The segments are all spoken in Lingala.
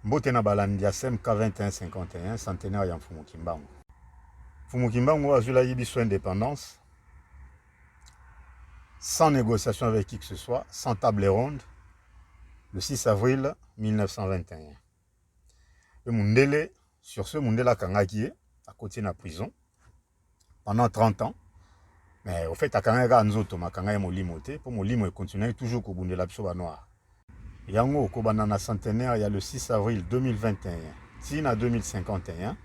Mbote na balandia SMK 2151 centenaire ya Mfumu Kimbangu. Mfumu Kimbangu a eu biso indépendance sans négociation avec qui que ce soit, sans table ronde, le 6 avril 1921. Le Mundele, sur ce, Mundela Kangakie, à côté de la prison, pendant 30 ans. Mais au fait, à Kangaga Nzoto, ma Kangaye Molimote, pour Molimo, continuer toujours au Bundela Psoba Noir. Yango, au Banana centenaire, il y a le 6 avril 2021, Tina 2051.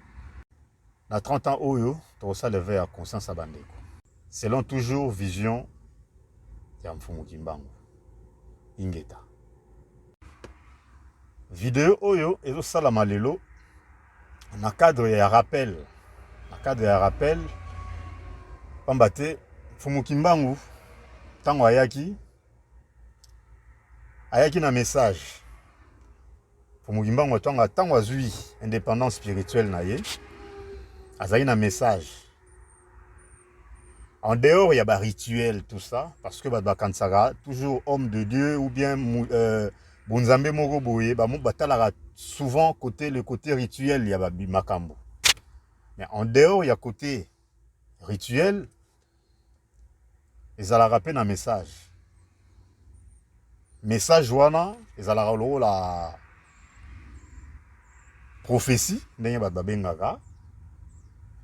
Dans 30 ans, Oyo, tout ça levé à conscience à Bandeko. Selon toujours vision, de Mfumu Kimbangu. Ingeta. Vidéo Oyo, et ça la malelo, dans le cadre de rappel. Dans le cadre de rappel, Pambate, Mfumu Kimbangu, tango ayaki na message. Mfumu Kimbangu, tango azui indépendance spirituelle na ye, azali na message. En dehors, il y a des rituels, tout ça, parce que Kansara, toujours homme de Dieu, ou bien Bonzambe Moro Boye, souvent le côté rituel, il y a Makambo. Mais en dehors, il y a côté rituel, ils allaient rappeler un message. Message wana, ils allaient rappeler la prophétie, et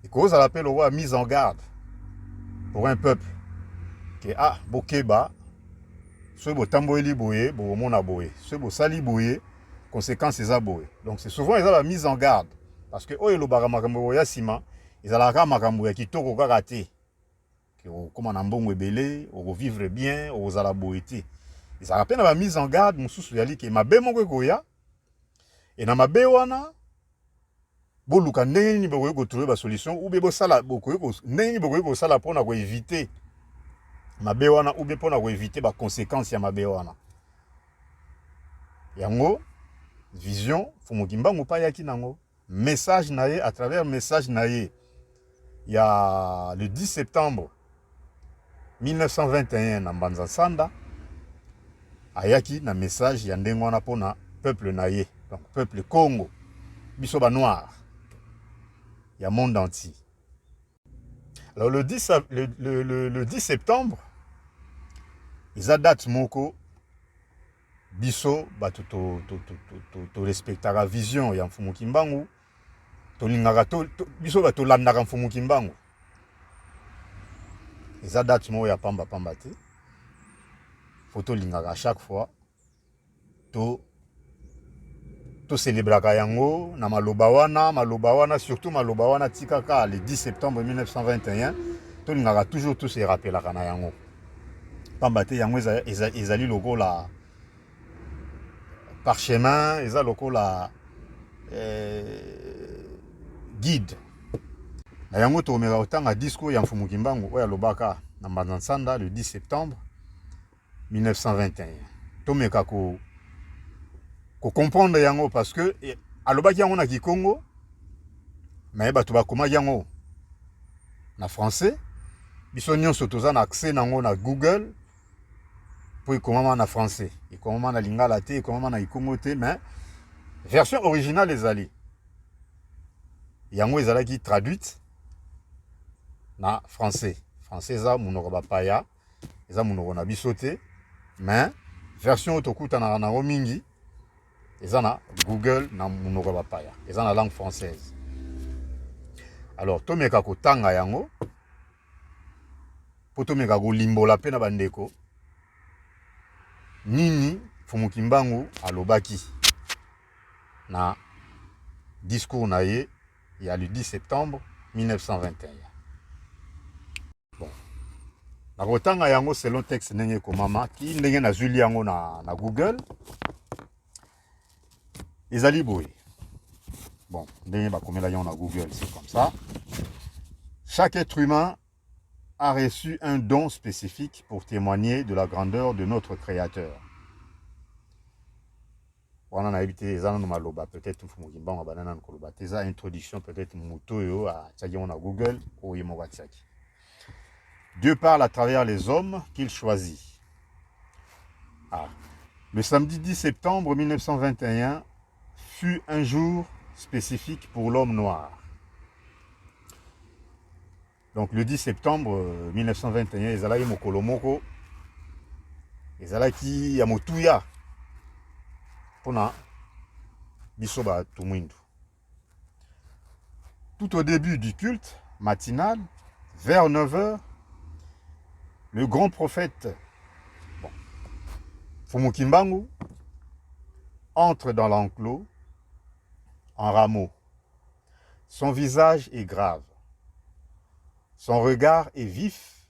qu'ils allaient la mise en garde pour un peuple. Que Bokeba, ce beau tamboili boye, beau mona boye, ce beau sali boye, conséquence c'est boye. Donc c'est souvent ils ont la mise en garde. Parce que le baramakambo yasima, ils ont la ramakambo qui toko raté. Comme on a bon belé, on vivre bien, on a la boété. Ils ont à peine la mise en garde, mon sous yali que ma bémo goya. Et na ma béwana, boluka neni boye ko trouver la solution ou bebo sala boko neni boye ko sala pour na ko éviter. Mabe wana ou bien pour éviter les conséquences ya mabe wana. Yango vision Mfumu Kimbangu pa yaki nango. Message naye à travers message naye. Il y a le 10 septembre 1921 na Mbanza Sanda ayaki na message ya ndengo wana pona peuple naye. Donc peuple Congo, biso ba noir. Il y a monde entier. Alors le 10 septembre ils ont date moko biso to respecter la vision ya Mfumu Kimbangu to lingaka biso to landaka Mfumu Kimbangu. Ils ont date moko ya pamba te photo lingaka à chaque fois to célébraka yango na maloba wana surtout maloba wana tikaka le 10 septembre 1921 to lingaka toujours tout se rappelaka na yango. Pambate yango ezali lokola parchemin, ezali lokola guide. Na yango to omeka otanga discours ya Mfumu Kimbangu oya lobaka na Mbanza Nsanda le 10 septembre 1921. Tomeka ko comprendre yango parce que alobaki yango na Kikongo mais bato bakomaki yango na français. Biso nyonso toza na accès nango na Google. Pour comment en français, et comment en lingala et comment en ikongo te, mais version originale les alliés. Yango ezala qui traduite na français. Français za munoko paya, eza munoko na bisote, mais version otokuta na mingi, eza na Google na munoko paya, eza na langue française. Alors tomeka ko tanga yango, po tomeka ko limbola pe na bandeko. Nini Mfumu Kimbangu alobaki na discours naye il y a le 10 septembre 1921. Bon. Na kotanga yango selon texte ndenge komama ki ndenge na zuli yango na Google. Ezali boye. Bon, ndenge bakomela yango na Google, c'est comme ça. Chaque être humain a reçu un don spécifique pour témoigner de la grandeur de notre Créateur. On a évité les années maloba peut-être Mfumu Kimbangu banana nkoloba teza introduction peut-être mutoyo à tsagion na Google ou yemogatiaki. Dieu parle à travers les hommes qu'il choisit. Le samedi 10 septembre 1921, fut un jour spécifique pour l'homme noir. Donc le 10 septembre 1921, ezalaki mokolo moko, ezalaki ya motuya pona biso bato mwindu. Tout au début du culte matinal, vers 9 h, le grand prophète Fumu Kimbangu entre dans l'enclos en rameau. Son visage est grave, son regard est vif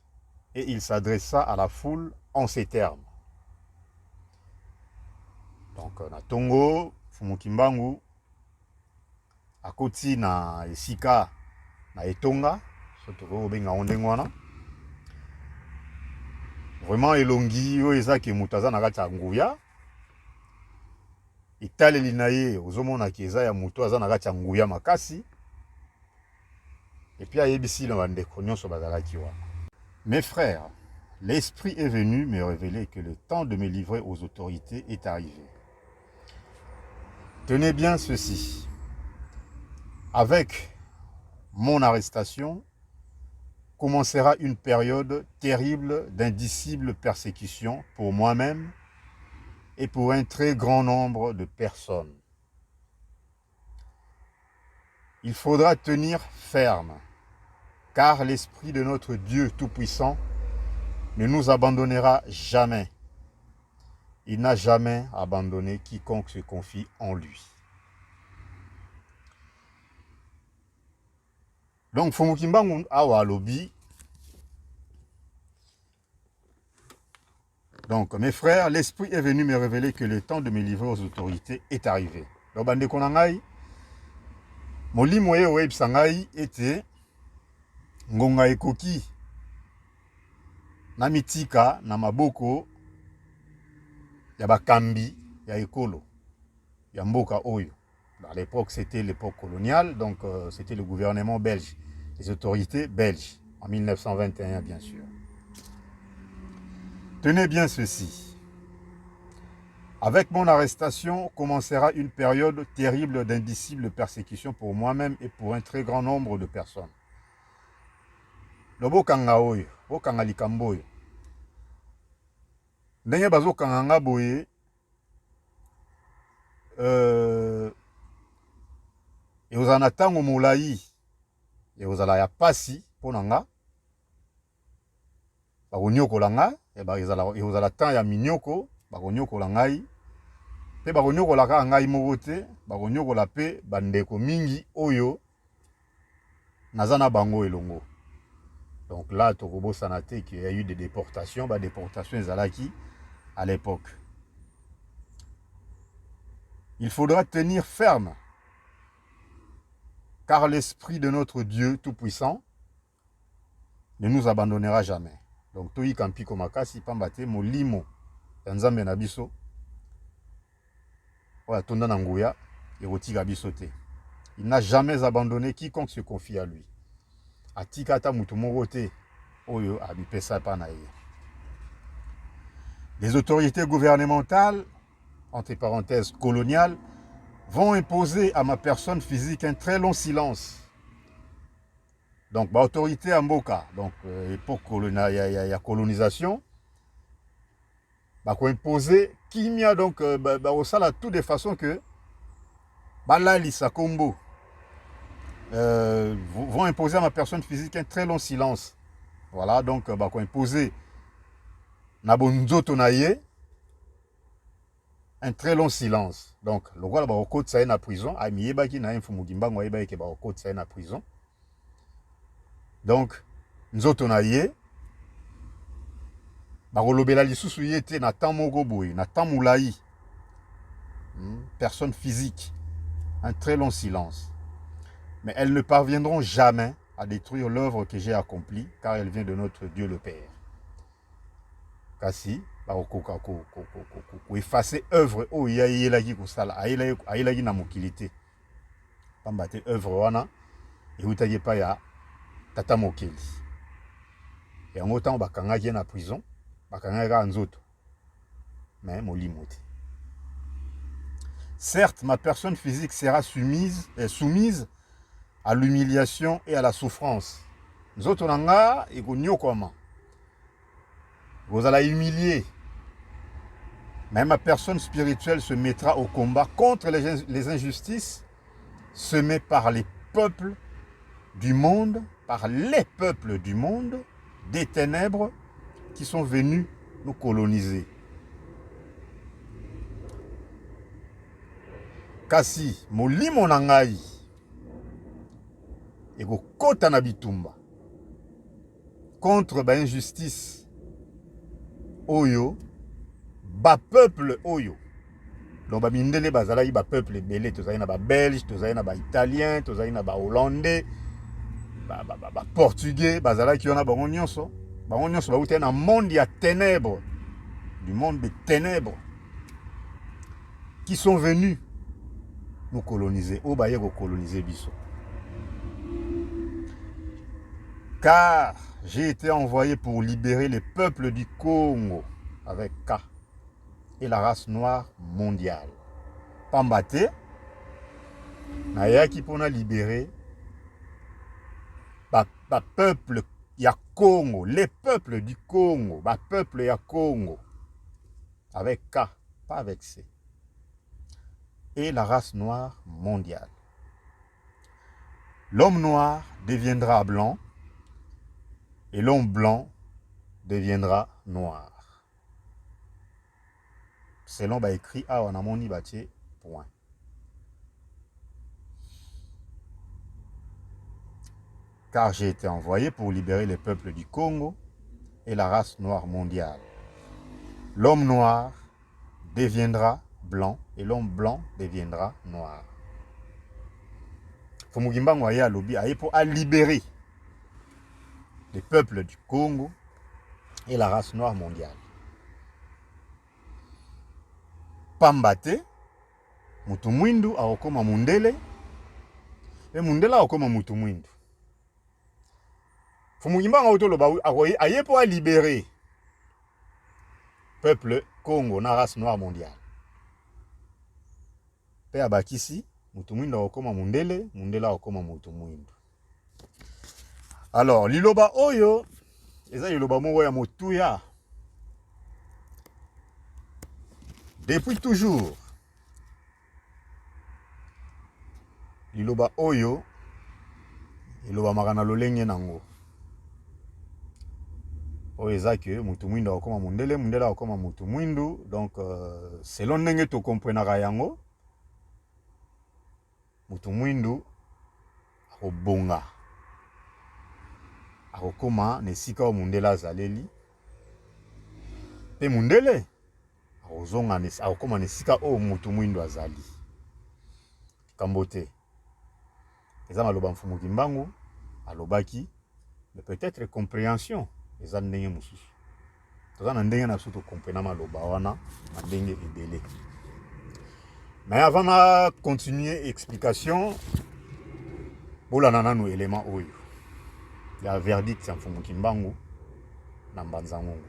et il s'adressa à la foule en ces termes. Donc, na tongo, Fumu Kimbangu, akoti na esika na etonga, soto benga ondengwana. Vraiment elongi oyo ezaki moto aza na kati ya nguya. Etaleli na ye ozomonaki eza ya moto aza na kati ya nguya makasi. Et puis ayebisi na bandeko nyonso bazalaki wana. Mes frères, l'esprit est venu me révéler que le temps de me livrer aux autorités est arrivé. Tenez bien ceci. Avec mon arrestation, commencera une période terrible d'indicible persécution pour moi-même et pour un très grand nombre de personnes. Il faudra tenir ferme, car l'Esprit de notre Dieu Tout-Puissant ne nous abandonnera jamais. Il n'a jamais abandonné quiconque se confie en lui. Donc, Fumu Kimbangu awa lobi. Donc, mes frères, l'Esprit est venu me révéler que le temps de me livrer aux autorités est arrivé. Donc, bande konangai, molimo ye web sangai ete ngonga ekoki na mitika na maboko ya bakambi ya ekolo ya mboka oyo. À l'époque, c'était l'époque coloniale, donc c'était le gouvernement belge, les autorités belges, en 1921 bien sûr. Tenez bien ceci. Avec mon arrestation commencera une période terrible d'indicible persécution pour moi-même et pour un très grand nombre de personnes. Lobokanga oyo, bokanga likambo oyo. Ndenge bazokanga nga boye, ekozala na ntango molai, ekozala ya pasi mpo na nga, bakonyokola nga, ekozala temps ya minyoko, bakonyokola ngai, mpe bakonyokola kaka ngai moko te, bakonyokola mpe bandeko mingi oyo naza na bango elongo. Donc là, tokobosana te qu'il y a eu des déportations, déportations ezalaki à l'époque. Il faudra tenir ferme, car l'Esprit de notre Dieu Tout-Puissant ne nous abandonnera jamais. Donc, toyi kampi komakasi pambate molimo ya nzambe na biso. Oya tonda na nguya ekotika biso te. Il n'a jamais abandonné quiconque se confie à lui. Atika ata mutu moko te oyo abipesa pa na ye. Les autorités gouvernementales, entre parenthèses coloniales, vont imposer à ma personne physique un très long silence. Donc, l'autorité à Mboka, donc époque ya colonisation, va imposer kimia, donc ça tout de façon que Balali Sakombo vont imposer à ma personne physique un très long silence. Voilà, donc va imposer Nabonzoto naye un très long silence. Donc, le roi va au côté ça na prison, a miyebaki na Fumu Kimbangu yebaki ba au côté ça na prison. Donc, nzoto na ye bakolobela lisusu ye te na temps moko boye, na temps moulayi. Personne physique, un très long silence. Mais elles ne parviendront jamais à détruire l'œuvre que j'ai accomplie, car elle vient de notre Dieu le Père. Kasi bakokoka ko effacer œuvre o ya yelaki ko sala ayelaki na mokilité. Pambate œuvre wana eutaki pa ya tata mokeli. Et en autant bakangaki na prison, bakangaki nzoto. Mais molimo te. Certes, ma personne physique sera soumise à l'humiliation et à la souffrance. Nous autres, on a vous allez humilier. Mais ma personne spirituelle se mettra au combat contre les injustices semées par les peuples du monde, par les peuples du monde, des ténèbres qui sont venus nous coloniser. Kasi molimo na ngai ekokota na bitumba contre ba injustice oyo ba peuple oyo. Donc ba mindele bazalaki ba peuple ebele, tozali na ba belge, tozali na ba italien, tozali na ba hollandais, ba portugais, bazalaki wana bango nyonso bauti na monde ya ténèbres, du monde des ténèbres, qui sont venus nous coloniser, ou baye coloniser biso. Car j'ai été envoyé pour libérer les peuples du Congo avec K et la race noire mondiale. Pambate, nayaki pona libérer ba peuple ya Congo, les peuples du Congo, ba peuple ya Congo avec K, pas avec C. Et la race noire mondiale. L'homme noir deviendra blanc et l'homme blanc deviendra noir. Selon ba écrit A on a moni batie point. Car j'ai été envoyé pour libérer les peuples du Congo et la race noire mondiale. L'homme noir deviendra blanc et l'homme blanc deviendra noir. Fumugimbango aye alobi aye pour libérer les peuples du Congo et la race noire mondiale. Pambate, mutu mwindu aokoma mundele, et mundela aokoma mutu mwindu. Fumugimbango autoloba aye pour libérer peuple Congo na race noire mondiale. Pe abakisi mutu mwindu aokoma mundele, mundela aokoma mutu mwindu. Alors, liloba oyo, eza liloba moko ya motuya. Depuis toujours, liloba oyo, liloba makana lolenge nango. Oyo eza ke mutu mwindu aokoma mundele, mundela aokoma mutu mwindu. Donc, selon ndenge to komprenaka yango, mutu mwindu akobonga. Akokoma nesika o mundela azaleli. Pe mundele akokoma nesika o mutu mwindu azali. Kambote. Eza maloba Mfumukimbangu alobaki, mais peut-être compréhension eza ndenge mususu. Toza na ndenge na biso to comprena maloba wana na ndenge ebele. Mais avant de continuer explication, bolana nanu élément oyo. Il y a un verdict ya Mfumukimbangu na Mbanza Ngongo.